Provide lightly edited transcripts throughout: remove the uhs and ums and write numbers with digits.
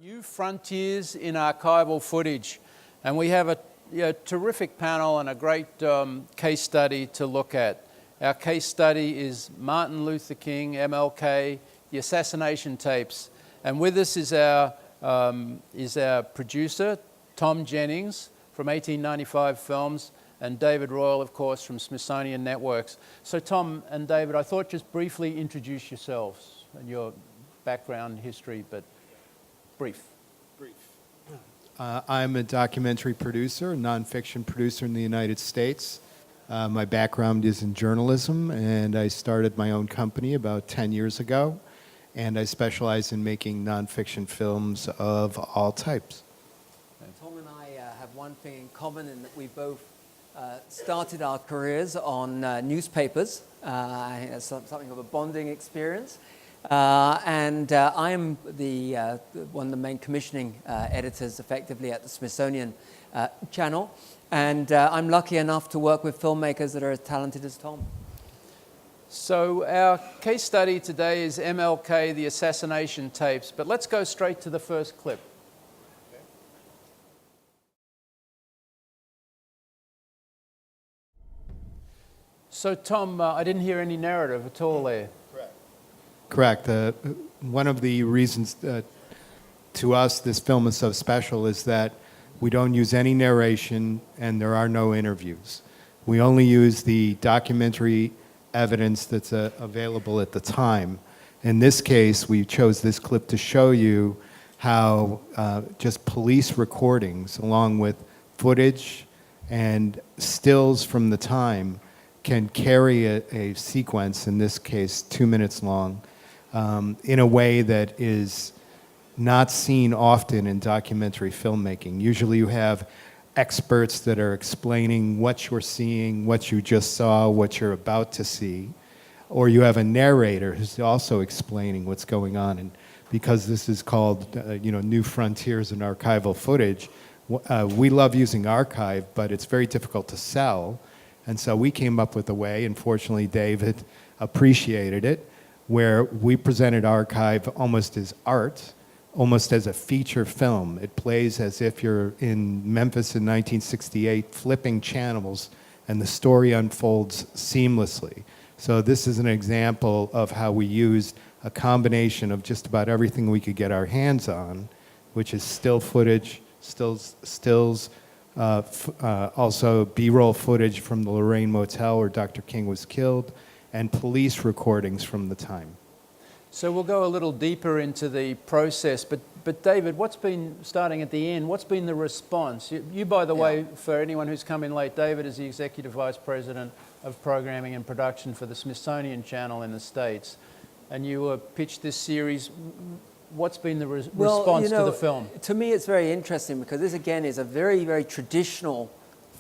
New frontiers in archival footage, and we have a terrific panel and a great case study to look at. Our case study is Martin Luther King, MLK, the assassination tapes, and with us is our producer, Tom Jennings from 1895 Films, and David Royle, of course, from Smithsonian Networks. So Tom and David, I thought just briefly introduce yourselves and your background, history, but brief. I'm a documentary producer, a nonfiction producer in the United States. My background is in journalism, and I started my own company about 10 years ago, and I specialize in making nonfiction films of all types. Tom and I have one thing in common in that we both started our careers on newspapers. It's something of a bonding experience. And I'm one of the main commissioning editors, effectively, at the Smithsonian Channel. And I'm lucky enough to work with filmmakers that are as talented as Tom. So our case study today is MLK, the assassination tapes. But let's go straight to the first clip. So Tom, I didn't hear any narrative at all there. Correct. One of the reasons to us this film is so special is that we don't use any narration and there are no interviews. We only use the documentary evidence that's available at the time. In this case, we chose this clip to show you how just police recordings along with footage and stills from the time can carry a sequence, in this case 2 minutes long, in a way that is not seen often in documentary filmmaking. Usually you have experts that are explaining what you're seeing, what you just saw, what you're about to see, or you have a narrator who's also explaining what's going on. And because this is called New Frontiers in Archival Footage, we love using archive, but it's very difficult to sell. And so we came up with a way, and fortunately David appreciated it, where we presented archive almost as art, almost as a feature film. It plays as if you're in Memphis in 1968, flipping channels, and the story unfolds seamlessly. So this is an example of how we used a combination of just about everything we could get our hands on, which is still footage, stills, also B-roll footage from the Lorraine Motel where Dr. King was killed, and police recordings from the time. So we'll go a little deeper into the process, but David, what's been, starting at the end, what's been the response? You by the way, for anyone who's come in late, David is the Executive Vice President of Programming and Production for the Smithsonian Channel in the States, and you pitched this series. What's been the response to the film? To me, it's very interesting because this, again, is a very, very traditional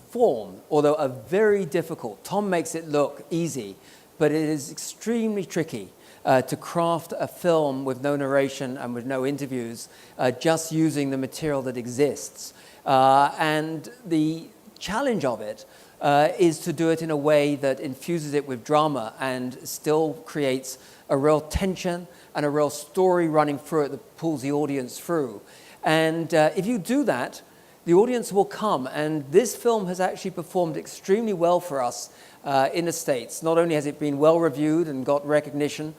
form, although a very difficult. Tom makes it look easy, but it is extremely tricky to craft a film with no narration and with no interviews, just using the material that exists. And the challenge of it is to do it in a way that infuses it with drama and still creates a real tension and a real story running through it that pulls the audience through. And if you do that, the audience will come. And this film has actually performed extremely well for us in the States. Not only has it been well reviewed and got recognition,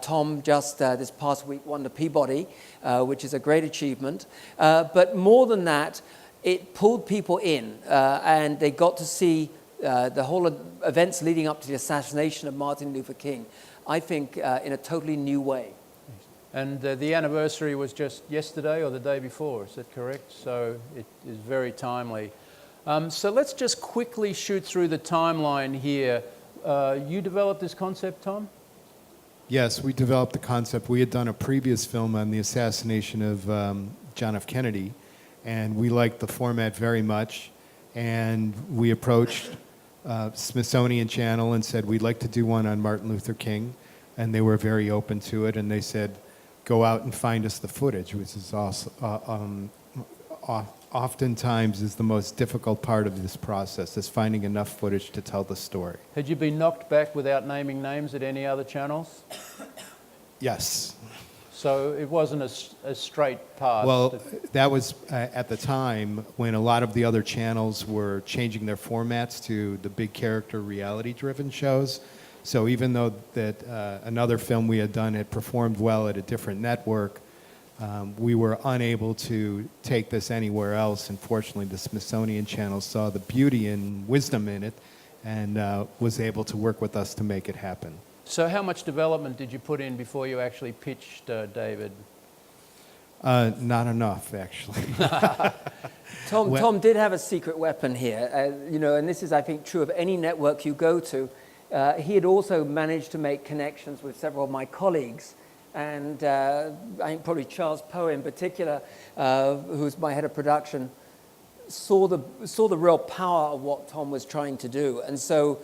Tom just this past week won the Peabody, which is a great achievement. But more than that, it pulled people in and they got to see the whole events leading up to the assassination of Martin Luther King, I think, in a totally new way. And the anniversary was just yesterday or the day before, is that correct? So it is very timely. So let's just quickly shoot through the timeline here. You developed this concept, Tom? Yes, we developed the concept. We had done a previous film on the assassination of John F. Kennedy, and we liked the format very much. And we approached Smithsonian Channel and said, we'd like to do one on Martin Luther King. And they were very open to it, and they said, go out and find us the footage, which is also, oftentimes is the most difficult part of this process, is finding enough footage to tell the story. Had you been knocked back without naming names at any other channels? Yes. So it wasn't a straight path. Well, that was at the time when a lot of the other channels were changing their formats to the big character reality-driven shows. So even though that another film we had done had performed well at a different network, we were unable to take this anywhere else. Unfortunately, the Smithsonian Channel saw the beauty and wisdom in it and was able to work with us to make it happen. So how much development did you put in before you actually pitched David? Not enough, actually. Tom did have a secret weapon here, you know, and this is, I think, true of any network you go to. He had also managed to make connections with several of my colleagues, and I think probably Charles Poe in particular, who's my head of production, saw the real power of what Tom was trying to do. And so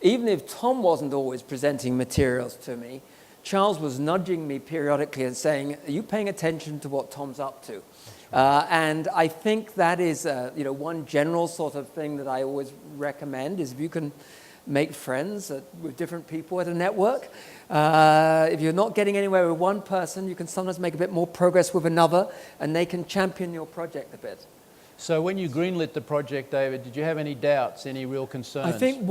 even if Tom wasn't always presenting materials to me, Charles was nudging me periodically and saying, are you paying attention to what Tom's up to? And I think that is you know, one general sort of thing that I always recommend is if you can make friends with different people at a network. If you're not getting anywhere with one person, you can sometimes make a bit more progress with another, and they can champion your project a bit. So when you greenlit the project, David, did you have any doubts, any real concerns? I think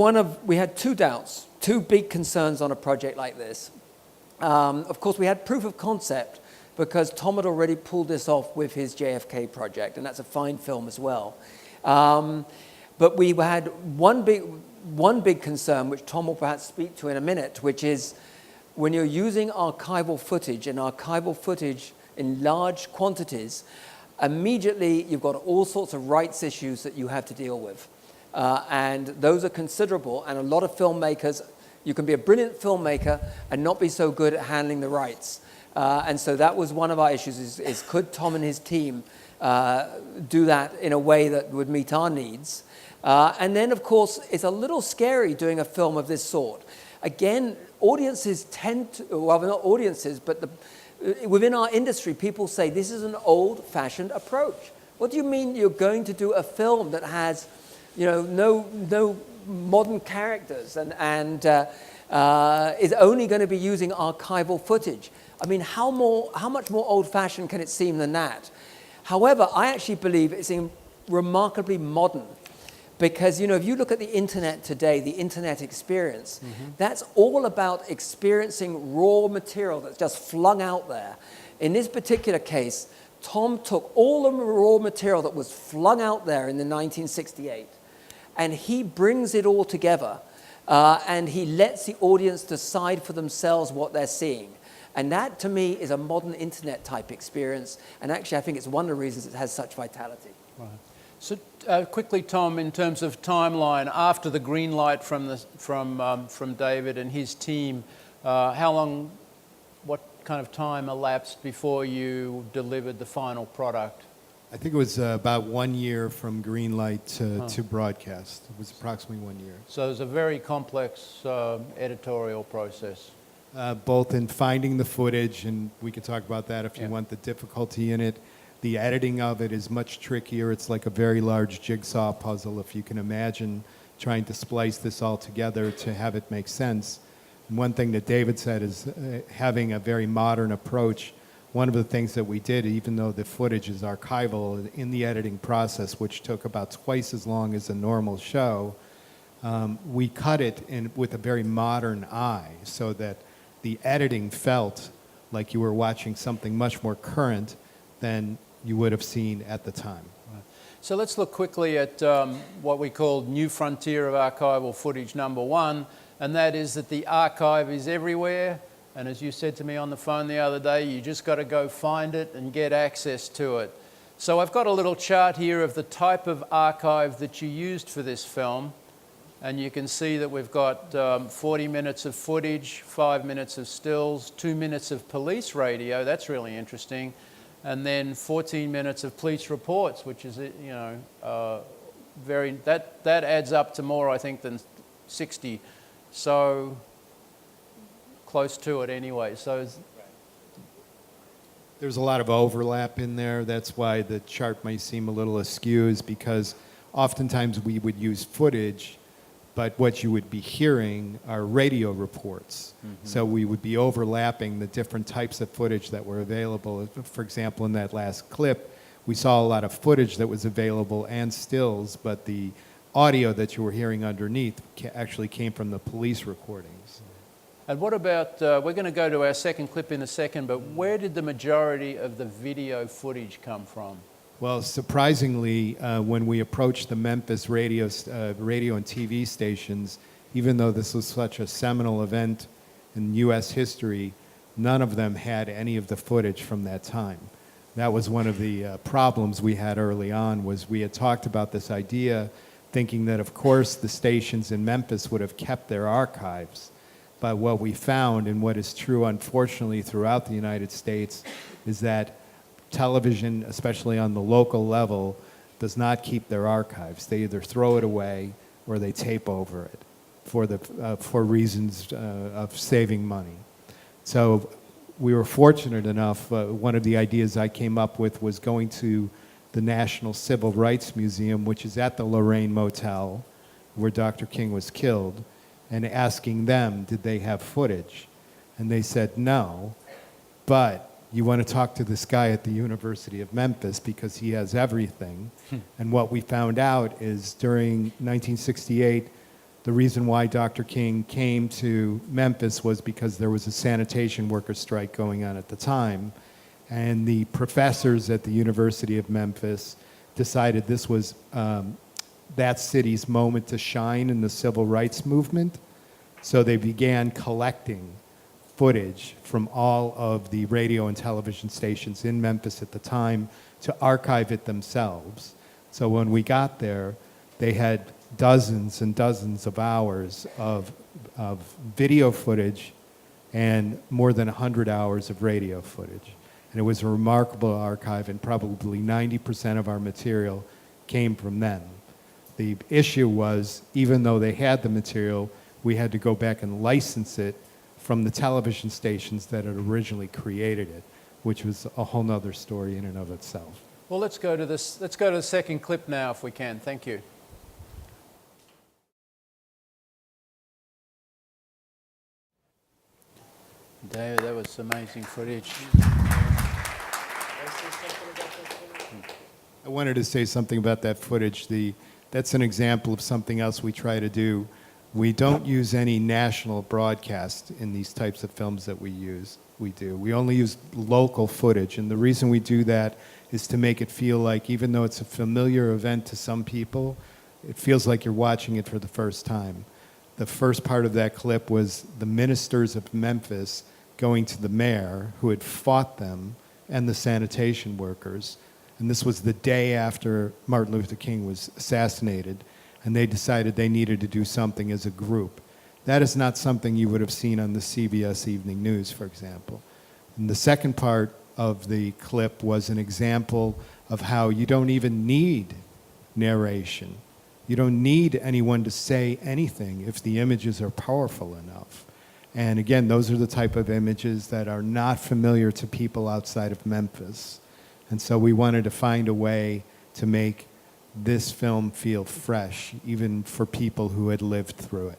we had two doubts, two big concerns on a project like this. Of course, we had proof of concept because Tom had already pulled this off with his JFK project, and that's a fine film as well. But we had one big concern, which Tom will perhaps speak to in a minute, which is when you're using archival footage in large quantities, immediately you've got all sorts of rights issues that you have to deal with. And those are considerable, and a lot of filmmakers, you can be a brilliant filmmaker and not be so good at handling the rights. And so that was one of our issues, is could Tom and his team do that in a way that would meet our needs? And then, of course, it's a little scary doing a film of this sort. Again, audiences tend to, well, not audiences, but within our industry, people say this is an old-fashioned approach. What do you mean you're going to do a film that has, you know, no modern characters and is only going to be using archival footage? I mean, how much more old-fashioned can it seem than that? However, I actually believe it's remarkably modern. Because, you know, if you look at the internet today, the internet experience, that's all about experiencing raw material that's just flung out there. In this particular case, Tom took all the raw material that was flung out there in the 1968, and he brings it all together, and he lets the audience decide for themselves what they're seeing. And that, to me, is a modern internet type experience, and actually I think it's one of the reasons it has such vitality. Right. So quickly, Tom, in terms of timeline, after the green light from David and his team, how long, what kind of time elapsed before you delivered the final product? I think it was about 1 year from green light to broadcast. It was approximately 1 year. So it was a very complex editorial process. Both in finding the footage, and we can talk about that if you want, the difficulty in it. The editing of it is much trickier. It's like a very large jigsaw puzzle, if you can imagine trying to splice this all together to have it make sense. And one thing that David said is having a very modern approach. One of the things that we did, even though the footage is archival, in the editing process, which took about twice as long as a normal show, we cut it with a very modern eye so that the editing felt like you were watching something much more current than you would have seen at the time. So let's look quickly at what we call New Frontier of Archival Footage #1, and that is that the archive is everywhere, and as you said to me on the phone the other day, you just got to go find it and get access to it. So I've got a little chart here of the type of archive that you used for this film, and you can see that we've got 40 minutes of footage, 5 minutes of stills, 2 minutes of police radio, that's really interesting, and then 14 minutes of police reports, which is, you know, that adds up to more, I think, than 60. So close to it anyway. So there's a lot of overlap in there. That's why the chart might seem a little askew, is because oftentimes we would use footage, but what you would be hearing are radio reports. So we would be overlapping the different types of footage that were available. For example, in that last clip, we saw a lot of footage that was available and stills, but the audio that you were hearing underneath actually came from the police recordings. And what about, we're going to go to our second clip in a second, but where did the majority of the video footage come from? Well, surprisingly, when we approached the Memphis radio and TV stations, even though this was such a seminal event in U.S. history, none of them had any of the footage from that time. That was one of the problems we had early on, was we had talked about this idea, thinking that, of course, the stations in Memphis would have kept their archives. But what we found, and what is true, unfortunately, throughout the United States, is that television, especially on the local level, does not keep their archives. They either throw it away or they tape over it for reasons of saving money. So we were fortunate enough, one of the ideas I came up with was going to the National Civil Rights Museum, which is at the Lorraine Motel, where Dr. King was killed, and asking them, did they have footage? And they said no, but you want to talk to this guy at the University of Memphis because he has everything. And what we found out is during 1968, the reason why Dr. King came to Memphis was because there was a sanitation worker strike going on at the time. And the professors at the University of Memphis decided this was that city's moment to shine in the civil rights movement. So they began collecting footage from all of the radio and television stations in Memphis at the time to archive it themselves. So when we got there, they had dozens and dozens of hours of video footage and more than 100 hours of radio footage. And it was a remarkable archive, and probably 90% of our material came from them. The issue was, even though they had the material, we had to go back and license it from the television stations that had originally created it, which was a whole nother story in and of itself. Well, let's go to this. Let's go to the second clip now, if we can. Thank you. David, that was amazing footage. I wanted to say something about that footage. That's an example of something else we try to do. We don't use any national broadcast in these types of films that we do. We only use local footage, and the reason we do that is to make it feel like, even though it's a familiar event to some people, it feels like you're watching it for the first time. The first part of that clip was the ministers of Memphis going to the mayor who had fought them and the sanitation workers. And this was the day after Martin Luther King was assassinated, and they decided they needed to do something as a group. That is not something you would have seen on the CBS Evening News, for example. And the second part of the clip was an example of how you don't even need narration. You don't need anyone to say anything if the images are powerful enough. And again, those are the type of images that are not familiar to people outside of Memphis. And so we wanted to find a way to make this film feel fresh, even for people who had lived through it.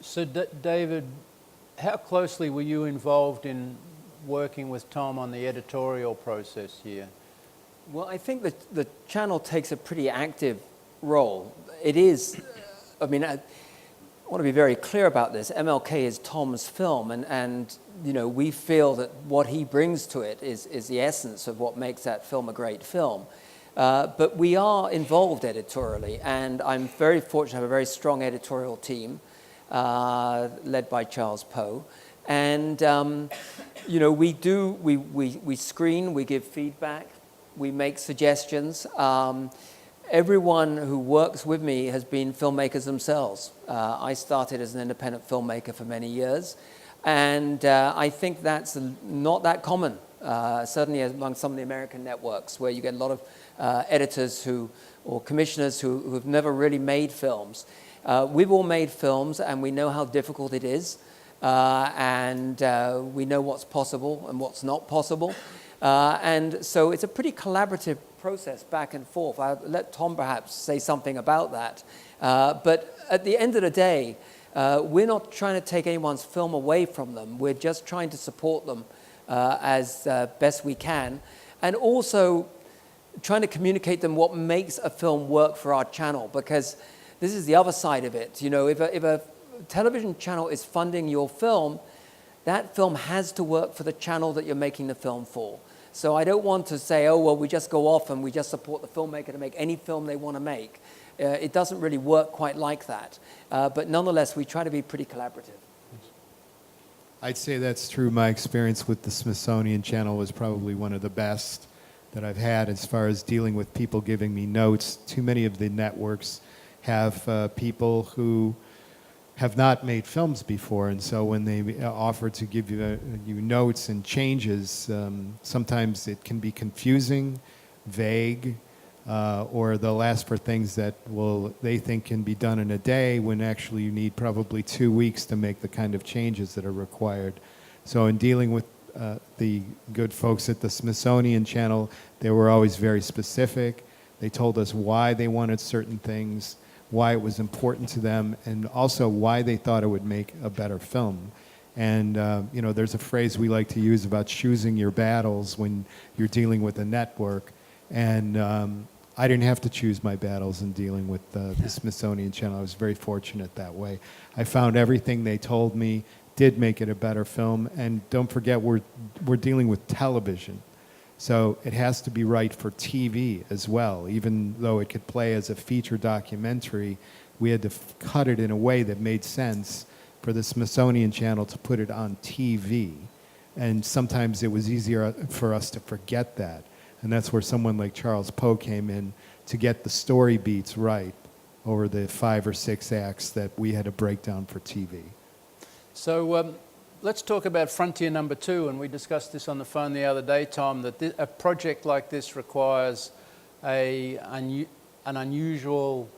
So David, how closely were you involved in working with Tom on the editorial process here? Well, I think that the channel takes a pretty active role. It is, I mean, I want to be very clear about this. MLK is Tom's film, and you know, we feel that what he brings to it is the essence of what makes that film a great film. But we are involved editorially, and I'm very fortunate to have a very strong editorial team led by Charles Poe. And you know, we screen, we give feedback, we make suggestions. Everyone who works with me has been filmmakers themselves. I started as an independent filmmaker for many years, and I think that's not that common, certainly among some of the American networks, where you get a lot of editors or commissioners who have never really made films. We've all made films, and we know how difficult it is, and we know what's possible and what's not possible. And so it's a pretty collaborative process back and forth. I'll let Tom perhaps say something about that. But at the end of the day, we're not trying to take anyone's film away from them. We're just trying to support them as best we can. And also trying to communicate them what makes a film work for our channel, because this is the other side of it. You know, if a television channel is funding your film, that film has to work for the channel that you're making the film for. So I don't want to say, oh, well, we just go off and we just support the filmmaker to make any film they want to make. It doesn't really work quite like that. But nonetheless, we try to be pretty collaborative. I'd say that's true. My experience with the Smithsonian Channel was probably one of the best that I've had as far as dealing with people giving me notes. Too many of the networks have people who have not made films before, and so when they offer to give you notes and changes, sometimes it can be confusing, vague, or they'll ask for things that they think can be done in a day when actually you need probably 2 weeks to make the kind of changes that are required. So in dealing with the good folks at the Smithsonian Channel, they were always very specific. They told us why they wanted certain things, why it was important to them, and also why they thought it would make a better film. And you know, there's a phrase we like to use about choosing your battles when you're dealing with a network. And I didn't have to choose my battles in dealing with the Smithsonian Channel. I was very fortunate that way. I found everything they told me did make it a better film. And don't forget, we're dealing with television. So it has to be right for TV as well. Even though it could play as a feature documentary, we had to cut it in a way that made sense for the Smithsonian Channel to put it on TV. And sometimes it was easier for us to forget that. And that's where someone like Charles Poe came in to get the story beats right over the 5 or 6 acts that we had to break down for TV. So let's talk about Frontier number 2, and we discussed this on the phone the other day, Tom, that a project like this requires an unusual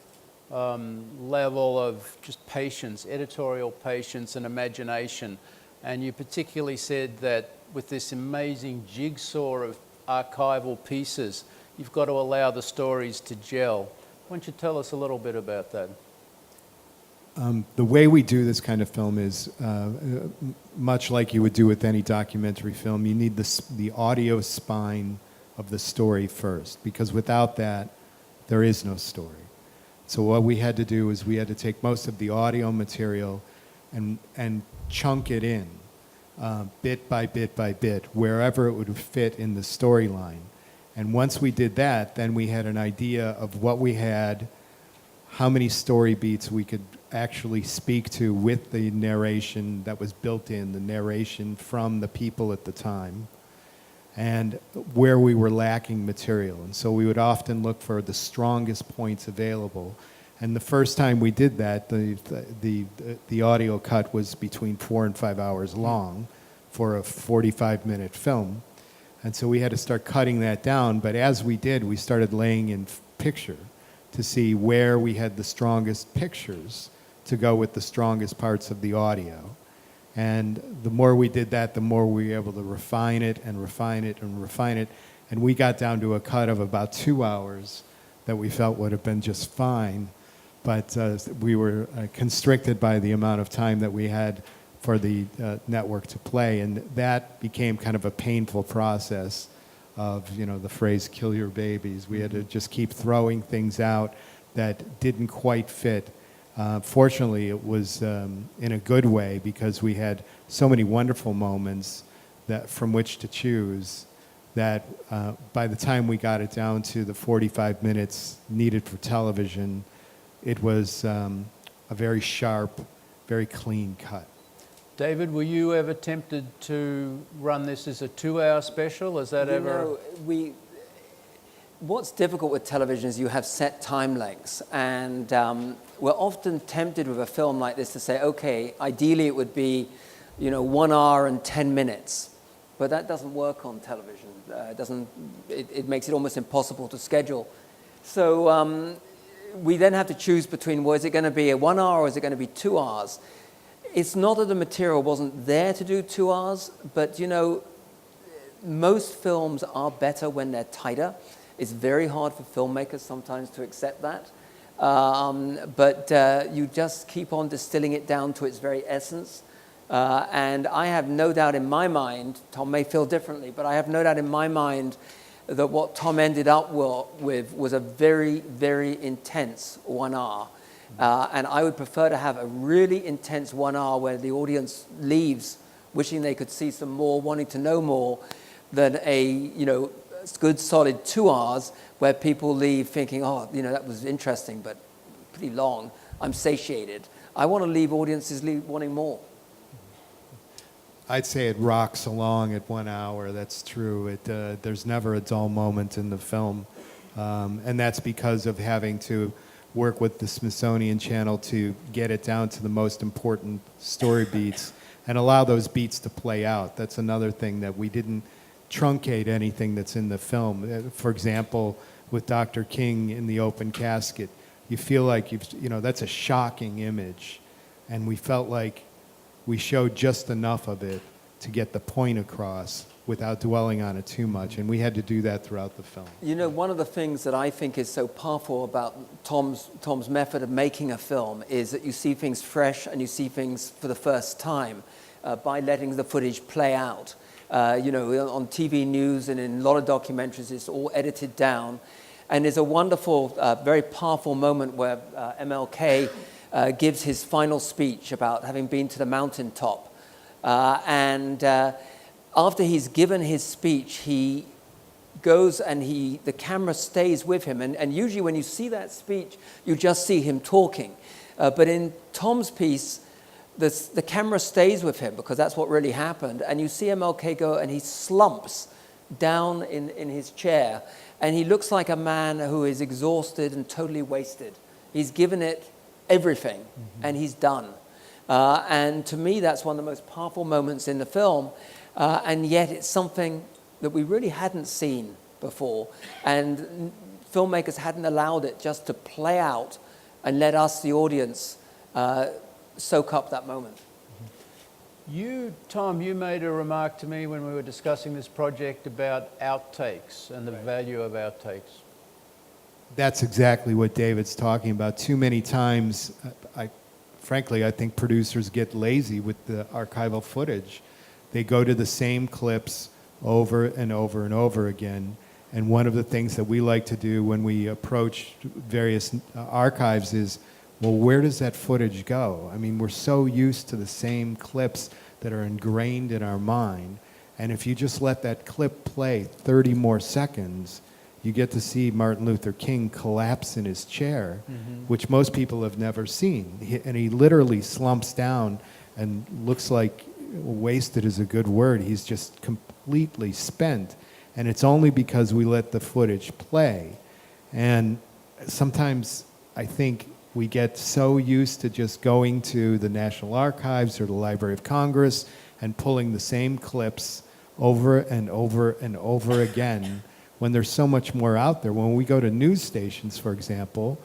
level of just patience, editorial patience and imagination. And you particularly said that with this amazing jigsaw of archival pieces, you've got to allow the stories to gel. Why don't you tell us a little bit about that? The way we do this kind of film is much like you would do with any documentary film. You need the audio spine of the story first, because without that, there is no story. So what we had to do is we had to take most of the audio material and chunk it in, bit by bit by bit, wherever it would fit in the storyline. And once we did that, then we had an idea of what we had, how many story beats we could actually speak to with the narration that was built in, the narration from the people at the time, and where we were lacking material. And so we would often look for the strongest points available. And the first time we did that, the audio cut was between 4 and 5 hours long for a 45-minute film. And so we had to start cutting that down. But as we did, we started laying in picture to see where we had the strongest pictures to go with the strongest parts of the audio. And the more we did that, the more we were able to refine it and refine it and refine it. And we got down to a cut of about 2 hours that we felt would have been just fine. But we were constricted by the amount of time that we had for the network to play. And that became kind of a painful process of, you know, the phrase, kill your babies. We had to just keep throwing things out that didn't quite fit. Fortunately, it was in a good way, because we had so many wonderful moments that from which to choose that by the time we got it down to the 45 minutes needed for television, it was a very sharp, very clean cut. David, were you ever tempted to run this as a 2-hour special? Is that ever? What's difficult with television is you have set time lengths, and we're often tempted with a film like this to say, okay, ideally it would be, 1 hour and 10 minutes, but that doesn't work on television. It makes it almost impossible to schedule. So we then have to choose between, well, is it going to be a 1 hour or is it going to be 2 hours? It's not that the material wasn't there to do 2 hours, but most films are better when they're tighter. It's very hard for filmmakers sometimes to accept that. But you just keep on distilling it down to its very essence. And I have no doubt in my mind, Tom may feel differently, but I have no doubt in my mind that what Tom ended up with was a very, very intense 1 hour. And I would prefer to have a really intense 1 hour where the audience leaves wishing they could see some more, wanting to know more, than a good solid 2 hours where people leave thinking, oh, that was interesting, but pretty long. I'm satiated. I want to leave audiences wanting more. I'd say it rocks along at 1 hour. That's true. There's never a dull moment in the film. And that's because of having to work with the Smithsonian Channel to get it down to the most important story beats and allow those beats to play out. That's another thing, that we didn't truncate anything that's in the film. For example, with Dr. King in the open casket, you feel like that's a shocking image. And we felt like we showed just enough of it to get the point across without dwelling on it too much, and we had to do that throughout the film. One of the things that I think is so powerful about Tom's method of making a film is that you see things fresh and you see things for the first time by letting the footage play out. On TV news and in a lot of documentaries, it's all edited down. And there's a wonderful, very powerful moment where MLK gives his final speech about having been to the mountaintop. And after he's given his speech, he goes and the camera stays with him. And usually when you see that speech, you just see him talking. But in Tom's piece, the camera stays with him because that's what really happened. And you see MLK go and he slumps down in his chair. And he looks like a man who is exhausted and totally wasted. He's given it everything, and he's done. And to me, that's one of the most powerful moments in the film. And yet it's something that we really hadn't seen before. And filmmakers hadn't allowed it just to play out and let us, the audience, soak up that moment. Tom, you made a remark to me when we were discussing this project about outtakes and the value of outtakes. That's exactly what David's talking about. Too many times, frankly, I think producers get lazy with the archival footage. They go to the same clips over and over and over again. And one of the things that we like to do when we approach various archives is, well, where does that footage go? I mean, we're so used to the same clips that are ingrained in our mind. And if you just let that clip play 30 more seconds, you get to see Martin Luther King collapse in his chair, which most people have never seen. And he literally slumps down and looks like, wasted is a good word, he's just completely spent. And it's only because we let the footage play. And sometimes I think we get so used to just going to the National Archives or the Library of Congress and pulling the same clips over and over and over again, when there's so much more out there. When we go to news stations, for example,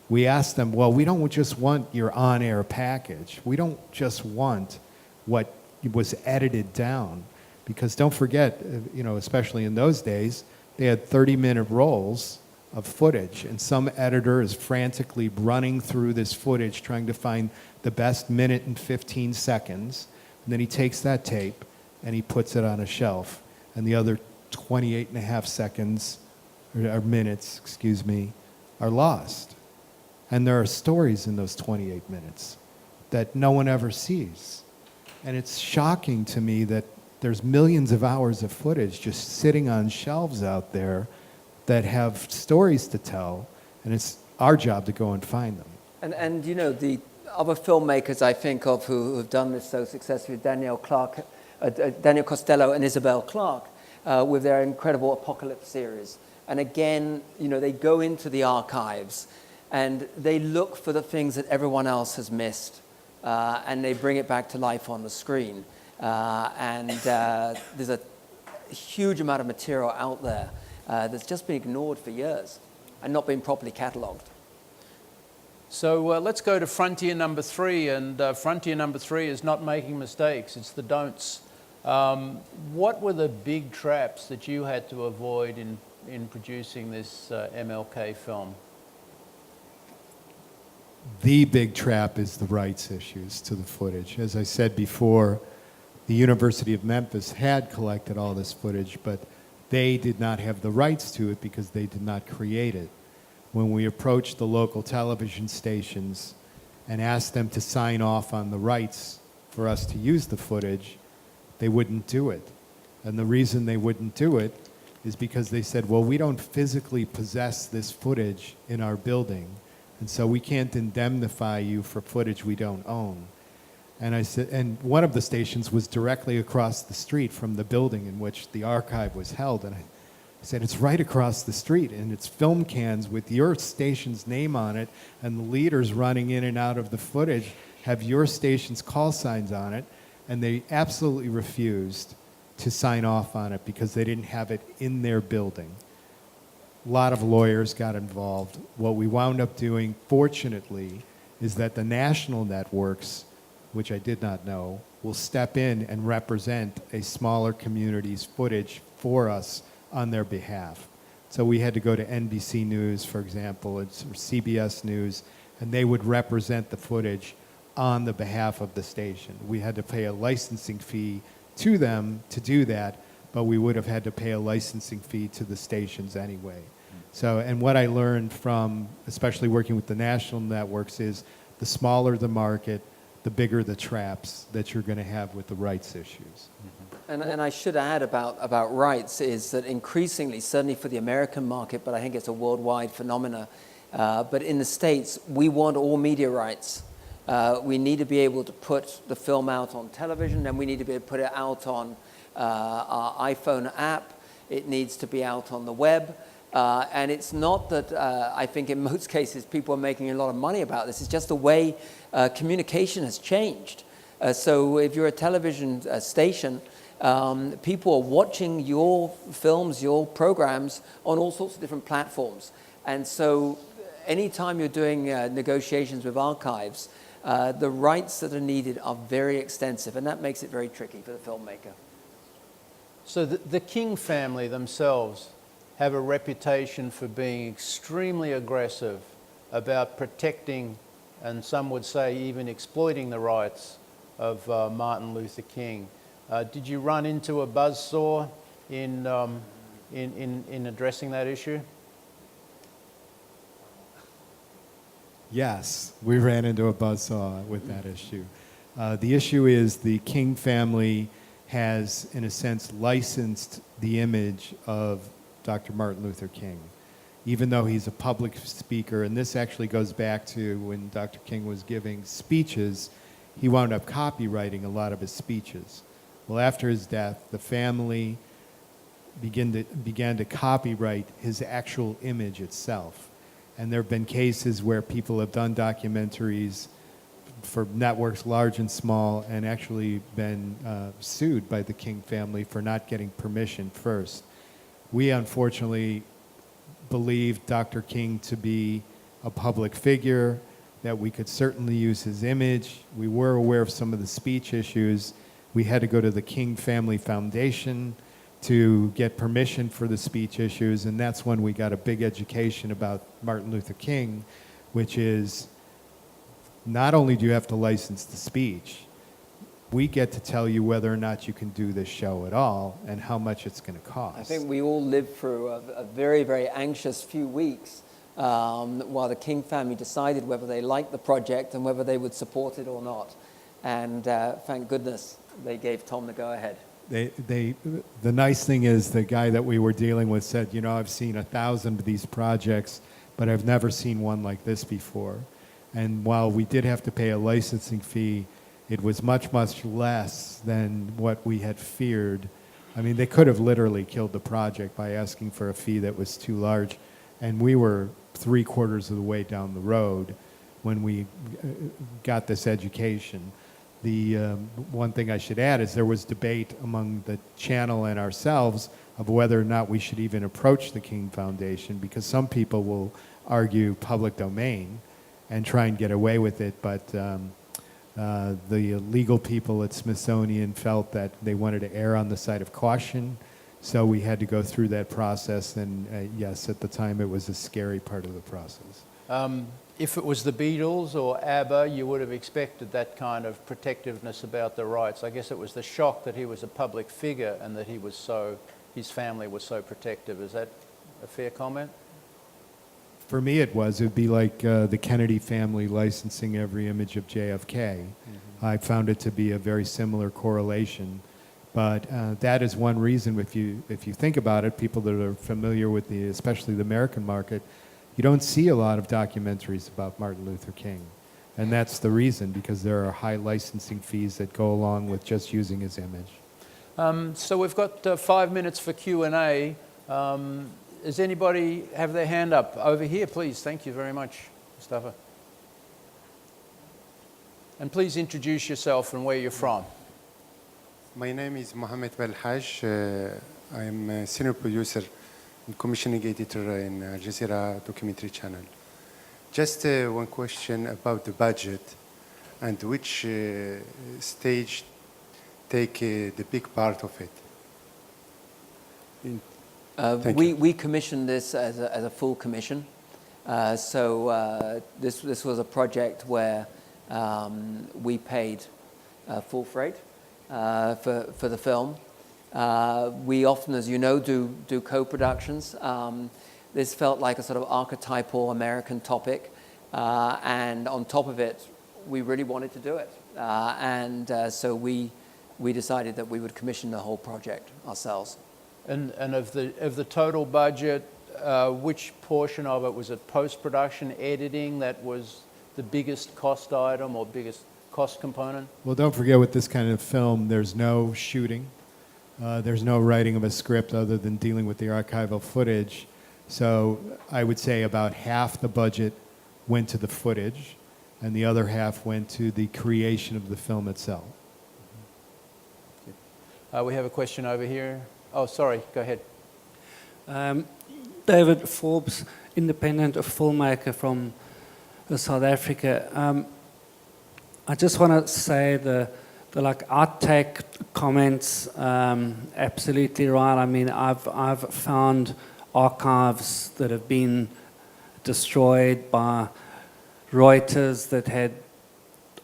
we ask them, well, we don't just want your on-air package. We don't just want what was edited down. Because don't forget, especially in those days, they had 30-minute rolls of footage, and some editor is frantically running through this footage trying to find the best minute and 15 seconds, and then he takes that tape and he puts it on a shelf, and the other 28 and a half seconds, or minutes, are lost. And there are stories in those 28 minutes that no one ever sees. And it's shocking to me that there's millions of hours of footage just sitting on shelves out there that have stories to tell, and it's our job to go and find them. And the other filmmakers I think of who have done this so successfully, Daniel Costello and Isabel Clarke, with their incredible Apocalypse series. And again, they go into the archives and they look for the things that everyone else has missed, and they bring it back to life on the screen. There's a huge amount of material out there that's just been ignored for years and not been properly catalogued. So let's go to frontier number 3, and frontier number 3 is not making mistakes, it's the don'ts. What were the big traps that you had to avoid in producing this MLK film? The big trap is the rights issues to the footage. As I said before, the University of Memphis had collected all this footage, but they did not have the rights to it because they did not create it. When we approached the local television stations and asked them to sign off on the rights for us to use the footage, they wouldn't do it. And the reason they wouldn't do it is because they said, well, we don't physically possess this footage in our building, and so we can't indemnify you for footage we don't own. And I said, and one of the stations was directly across the street from the building in which the archive was held. And I said, it's right across the street, and it's film cans with your station's name on it, and the leaders running in and out of the footage have your station's call signs on it. And they absolutely refused to sign off on it because they didn't have it in their building. A lot of lawyers got involved. What we wound up doing, fortunately, is that the national networks, which I did not know, will step in and represent a smaller community's footage for us on their behalf. So we had to go to NBC News, for example, or CBS News, and they would represent the footage on the behalf of the station. We had to pay a licensing fee to them to do that, but we would have had to pay a licensing fee to the stations anyway. So, and what I learned from, especially working with the national networks, is the smaller the market, the bigger the traps that you're going to have with the rights issues. And I should add about rights is that increasingly, certainly for the American market, but I think it's a worldwide phenomena, but in the States, we want all media rights. We need to be able to put the film out on television, and we need to be able to put it out on our iPhone app. It needs to be out on the web. And it's not that I think in most cases people are making a lot of money about this. It's just the way communication has changed. So if you're a television station, people are watching your films, your programs on all sorts of different platforms. And so anytime you're doing negotiations with archives, the rights that are needed are very extensive, and that makes it very tricky for the filmmaker. So the King family themselves have a reputation for being extremely aggressive about protecting, and some would say even exploiting, the rights of Martin Luther King. Did you run into a buzzsaw in addressing that issue? Yes, we ran into a buzzsaw with that issue. The issue is the King family has, in a sense, licensed the image of Dr. Martin Luther King, even though he's a public speaker. And this actually goes back to when Dr. King was giving speeches, he wound up copywriting a lot of his speeches. Well, after his death, the family began to copyright his actual image itself. And there have been cases where people have done documentaries for networks large and small and actually been sued by the King family for not getting permission first. We unfortunately believed Dr. King to be a public figure, that we could certainly use his image. We were aware of some of the speech issues. We had to go to the King Family Foundation to get permission for the speech issues, and that's when we got a big education about Martin Luther King, which is not only do you have to license the speech, we get to tell you whether or not you can do this show at all and how much it's going to cost. I think we all lived through a very, very anxious few weeks while the King family decided whether they liked the project and whether they would support it or not. And thank goodness they gave Tom the go-ahead. The nice thing is the guy that we were dealing with said, you know, I've seen 1,000 of these projects, but I've never seen one like this before. And while we did have to pay a licensing fee, it was much, much less than what we had feared. I mean, they could have literally killed the project by asking for a fee that was too large. And we were 3/4 of the way down the road when we got this education. The one thing I should add is there was debate among the channel and ourselves of whether or not we should even approach the King Foundation, because some people will argue public domain and try and get away with it, but the legal people at Smithsonian felt that they wanted to err on the side of caution. So we had to go through that process, and yes, at the time it was a scary part of the process. If it was the Beatles or ABBA, you would have expected that kind of protectiveness about the rights. I guess it was the shock that he was a public figure and that his family was so protective. Is that a fair comment? For me, it was. It would be like the Kennedy family licensing every image of JFK. Mm-hmm. I found it to be a very similar correlation. But that is one reason, if you think about it, people that are familiar with especially the American market, you don't see a lot of documentaries about Martin Luther King. And that's the reason, because there are high licensing fees that go along with just using his image. So we've got 5 minutes for Q&A. Does anybody have their hand up? Over here, please. Thank you very much, Mustafa. And please introduce yourself and where you're from. My name is Mohamed Belhaj. I am a senior producer and commissioning editor in Al Jazeera documentary channel. Just one question about the budget and which stage take the big part of it. We commissioned this as a full commission. So this was a project where we paid full freight for the film. We often, as you know, do co-productions. This felt like a sort of archetypal American topic, and on top of it, we really wanted to do it. So we decided that we would commission the whole project ourselves. And of the total budget, which portion of it was it post-production, editing, that was the biggest cost item or biggest cost component? Well, don't forget, with this kind of film, there's no shooting. There's no writing of a script other than dealing with the archival footage. So I would say about half the budget went to the footage, and the other half went to the creation of the film itself. We have a question over here. Oh, sorry, go ahead. David Forbes, independent filmmaker from South Africa. I just want to say the like outtake comments, absolutely right. I mean, I've found archives that have been destroyed by Reuters that had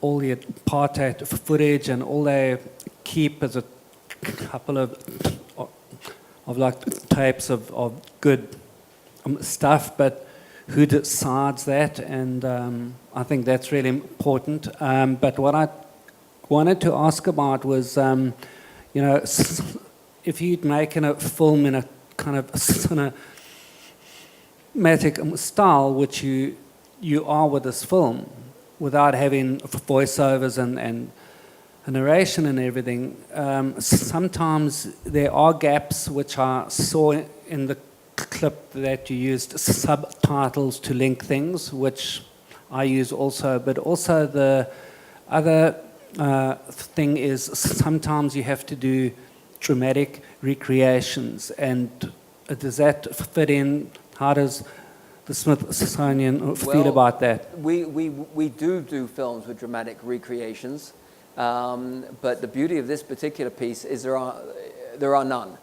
all the apartheid footage, and all they keep is a couple of like tapes of good stuff, but who decides that? And I think that's really important. But what I wanted to ask about was, you know, if you'd making a film in a kind of cinematic style, which you are with this film, without having voiceovers and narration and everything, sometimes there are gaps, which I saw in the clip that you used subtitles to link things, which I use also. But also the other thing is sometimes you have to do dramatic recreations, and does that fit in? How does the Smithsonian feel about that? We do films with dramatic recreations, but the beauty of this particular piece is there are none,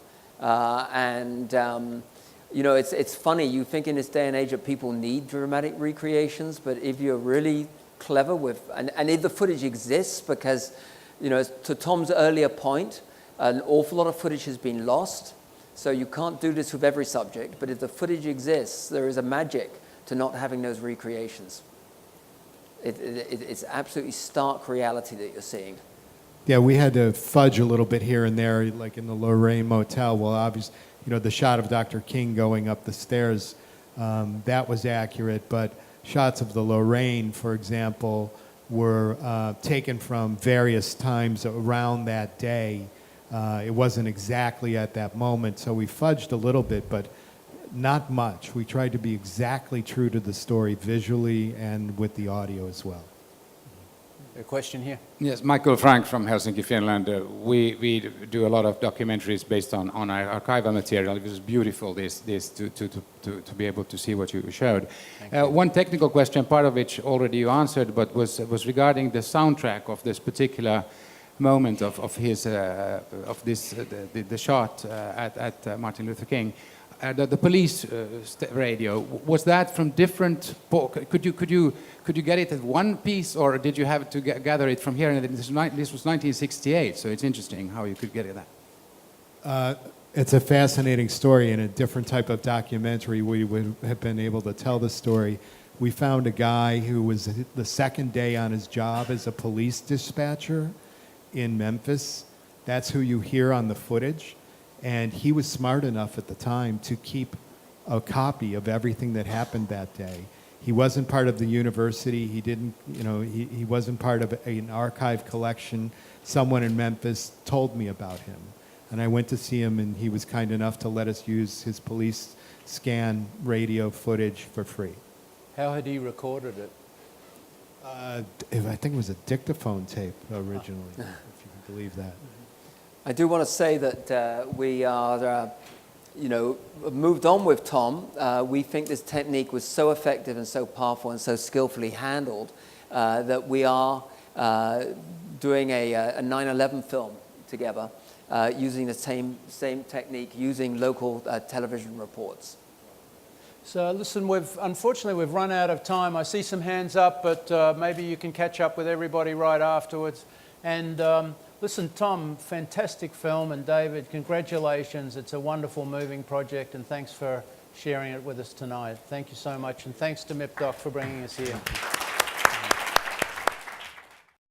you know, it's funny. You think in this day and age that people need dramatic recreations, but if you're really clever with, and if the footage exists, because, you know, to Tom's earlier point, an awful lot of footage has been lost, so you can't do this with every subject, but if the footage exists, there is a magic to not having those recreations. It's absolutely stark reality that you're seeing. Yeah, we had to fudge a little bit here and there, like in the Lorraine Motel. Well, obviously, you know, the shot of Dr. King going up the stairs, that was accurate, but shots of the Lorraine, for example, were taken from various times around that day. It wasn't exactly at that moment, so we fudged a little bit, but not much. We tried to be exactly true to the story visually and with the audio as well. A question here. Yes, Michael Frank from Helsinki, Finland. We do a lot of documentaries based on our archival material. It was beautiful to be able to see what you showed. One technical question, part of which already you answered, but was regarding the soundtrack of this particular moment of his of this the shot at Martin Luther King. The police radio, was that from different? Could you get it at one piece, or did you have to gather it from here? And this was 1968, so it's interesting how you could get it that. It's a fascinating story. In a different type of documentary, we would have been able to tell the story. We found a guy who was the second day on his job as a police dispatcher in Memphis. That's who you hear on the footage. And he was smart enough at the time to keep a copy of everything that happened that day. He wasn't part of the university. He didn't, he wasn't part of an archive collection. Someone in Memphis told me about him. And I went to see him, and he was kind enough to let us use his police scan radio footage for free. How had he recorded it? I think it was a dictaphone tape originally, if you can believe that. I do want to say that we are, moved on with Tom. We think this technique was so effective and so powerful and so skillfully handled that we are doing a 9/11 film together using the same technique, using local television reports. So listen, unfortunately we've run out of time. I see some hands up, but maybe you can catch up with everybody right afterwards. And listen, Tom, fantastic film, and David, congratulations. It's a wonderful, moving project, and thanks for sharing it with us tonight. Thank you so much, and thanks to MIPDoc for bringing us here.